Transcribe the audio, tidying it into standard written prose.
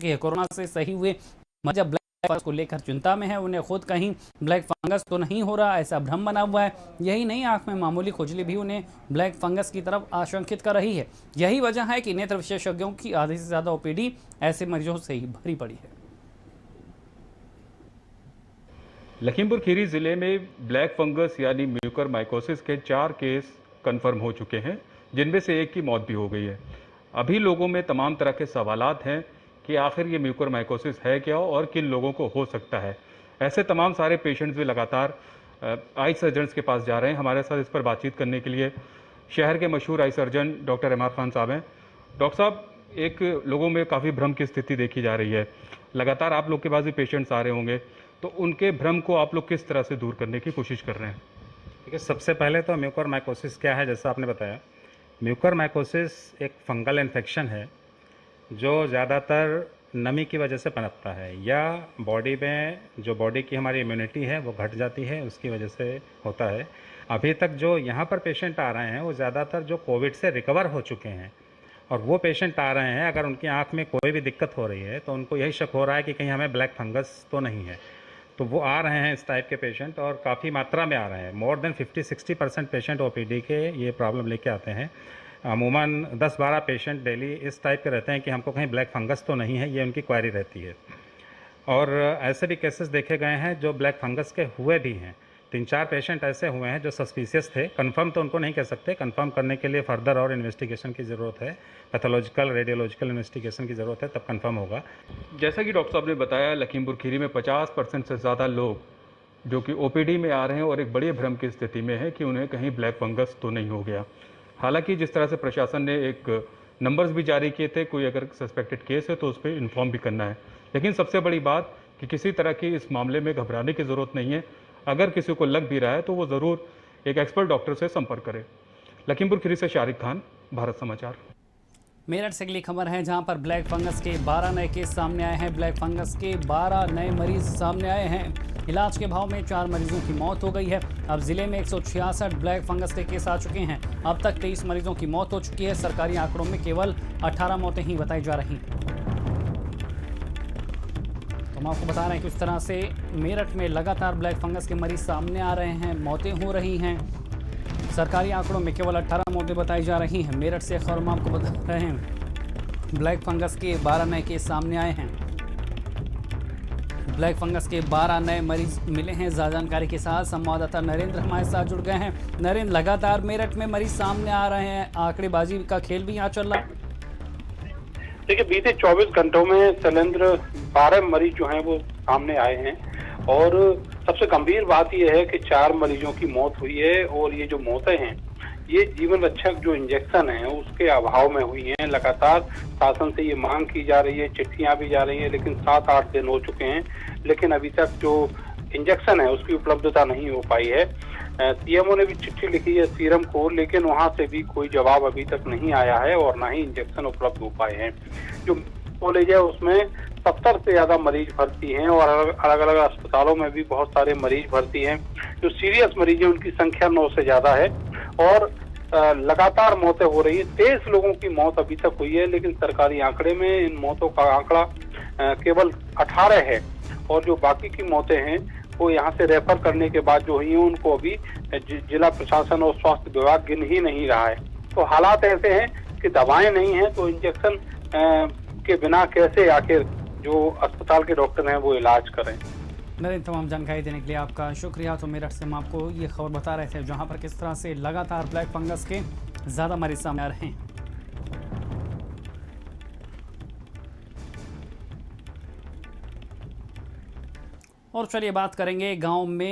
चुकी है। कोरोना से सही हुए मरीज ब्लैक फंगस को लेकर चिंता में है। उन्हें खुद कहीं ब्लैक फंगस तो नहीं हो रहा, ऐसा भ्रम बना हुआ है। यही नहीं, आंख में मामूली खुजली भी उन्हें ब्लैक फंगस की तरफ आशंकित कर रही है। यही वजह है कि नेत्र विशेषज्ञों की आधे से ज्यादा ओपीडी ऐसे मरीजों से ही भरी पड़ी है। लखीमपुर खीरी जिले में ब्लैक फंगस यानी म्यूकरमाइकोसिस के 4 केस कंफर्म हो चुके हैं, जिनमें से एक की मौत भी हो गई है। अभी लोगों में तमाम तरह के सवालात हैं कि आखिर ये म्यूकरमाइकोसिस है क्या और किन लोगों को हो सकता है। ऐसे तमाम सारे पेशेंट्स भी लगातार आई सर्जन्स के पास जा रहे हैं। हमारे साथ इस पर बातचीत करने के लिए शहर के मशहूर eye surgeon doctor Imran Khan साहब हैं। डॉक्टर साहब, एक लोगों में काफ़ी भ्रम की स्थिति देखी जा रही है। लगातार आप लोग के पास भी पेशेंट्स आ रहे होंगे, तो उनके भ्रम को आप लोग किस तरह से दूर करने की कोशिश कर रहे हैं? देखिए, सबसे पहले तो म्यूकरमाइकोसिस क्या है, जैसा आपने बताया। म्यूकरमाइकोसिस एक फंगल इन्फेक्शन है जो ज़्यादातर नमी की वजह से पनपता है, या बॉडी में जो बॉडी की हमारी इम्यूनिटी है वो घट जाती है, उसकी वजह से होता है। अभी तक जो यहाँ पर पेशेंट आ रहे हैं वो ज़्यादातर जो कोविड से रिकवर हो चुके हैं, और वो पेशेंट आ रहे हैं अगर उनकी आँख में कोई भी दिक्कत हो रही है तो उनको यही शक हो रहा है कि कहीं हमें ब्लैक फंगस तो नहीं है, तो वो आ रहे हैं इस टाइप के पेशेंट, और काफ़ी मात्रा में आ रहे हैं। मोर देन 50-60% पेशेंट ओपीडी के ये प्रॉब्लम लेके आते हैं। अमूमन 10-12 पेशेंट डेली इस टाइप के रहते हैं कि हमको कहीं ब्लैक फंगस तो नहीं है, ये उनकी क्वेरी रहती है। और ऐसे भी केसेस देखे गए हैं जो ब्लैक फंगस के हुए भी हैं। 3-4 पेशेंट ऐसे हुए हैं जो सस्पिशियस थे, कंफर्म तो उनको नहीं कह सकते, कंफर्म करने के लिए फर्दर और इन्वेस्टिगेशन की ज़रूरत है, पैथोलॉजिकल रेडियोलॉजिकल इन्वेस्टिगेशन की ज़रूरत है, तब कंफर्म होगा। जैसा कि डॉक्टर साहब ने बताया, लखीमपुर खीरी में 50% से ज़्यादा लोग जो कि ओपीडी में आ रहे हैं और एक बड़े भ्रम की स्थिति में है कि उन्हें कहीं ब्लैक फंगस तो नहीं हो गया। हालांकि जिस तरह से प्रशासन ने एक नंबर्स भी जारी किए थे, कोई अगर सस्पेक्टेड केस है तो उस पर इन्फॉर्म भी करना है। लेकिन सबसे बड़ी बात कि किसी तरह की इस मामले में घबराने की ज़रूरत नहीं है। अगर किसी को लग भी रहा है तो वो ज़रूर एक एक्सपर्ट डॉक्टर से संपर्क करे। लखीमपुर खीरी से शारिक खान, भारत समाचार। मेरठ से अगली खबर है, जहां पर ब्लैक फंगस के 12 नए केस सामने आए हैं। ब्लैक फंगस के 12 नए मरीज सामने आए हैं। इलाज के भाव में 4 मरीजों की मौत हो गई है। अब जिले में 166 ब्लैक फंगस के केस आ चुके हैं। अब तक 23 मरीजों की मौत हो चुकी है। सरकारी आंकड़ों में केवल 18 मौतें ही बताई जा रही हैं। हम आपको बता रहे हैं कि इस तरह से मेरठ में लगातार ब्लैक फंगस के मरीज सामने आ रहे हैं, मौतें हो रही हैं। सरकारी आंकड़ों में केवल 18 मौतें बताई जा रही हैं। मेरठ से खबर हम आपको बता रहे हैं, ब्लैक फंगस के 12 नए केस सामने आए हैं। ब्लैक फंगस के 12 नए मरीज मिले हैं। ज़्यादा जानकारी के साथ संवाददाता नरेंद्र हमारे साथ जुड़ गए हैं। नरेंद्र, लगातार मेरठ में मरीज सामने आ रहे हैं, आंकड़ेबाजी का खेल भी यहाँ चल रहा है। देखिए, बीते 24 घंटों में शैलेंद्र 12 मरीज जो हैं वो सामने आए हैं, और सबसे गंभीर बात यह है कि 4 मरीजों की मौत हुई है, और ये जो मौतें हैं ये जीवन रक्षक जो इंजेक्शन है उसके अभाव में हुई हैं। लगातार शासन से ये मांग की जा रही है, चिट्ठियां भी जा रही हैं, लेकिन 7-8 दिन हो चुके हैं, लेकिन अभी तक जो इंजेक्शन है उसकी उपलब्धता नहीं हो पाई है। सीएमओ ने भी चिट्ठी लिखी है सीरम को, लेकिन वहां से भी कोई जवाब अभी तक नहीं आया है और ना ही इंजेक्शन उपलब्ध हो पाए हैं। जो कॉलेज है उसमें 70 से ज्यादा मरीज भर्ती हैं, और अलग अलग अस्पतालों में भी बहुत सारे मरीज भर्ती हैं। जो सीरियस मरीज हैं उनकी संख्या 9 से ज्यादा है, और लगातार मौतें हो रही है। 23 लोगों की मौत अभी तक हुई है, लेकिन सरकारी आंकड़े में इन मौतों का आंकड़ा केवल 18 है, और जो बाकी की मौतें हैं वो यहाँ से रेफर करने के बाद जो हुई हैं उनको अभी जिला प्रशासन और स्वास्थ्य विभाग गिन ही नहीं रहा है। तो हालात ऐसे हैं कि दवाएं नहीं हैं, तो इंजेक्शन के बिना कैसे आखिर जो अस्पताल के डॉक्टर हैं वो इलाज करें। नरेंद्र, तमाम जानकारी देने के लिए आपका शुक्रिया। तो मेरठ से हम आपको ये खबर बता रहे थे, जहां पर किस तरह से लगातार ब्लैक फंगस के ज़्यादा मरीज सामने आ रहे हैं। और चलिए बात करेंगे गांव में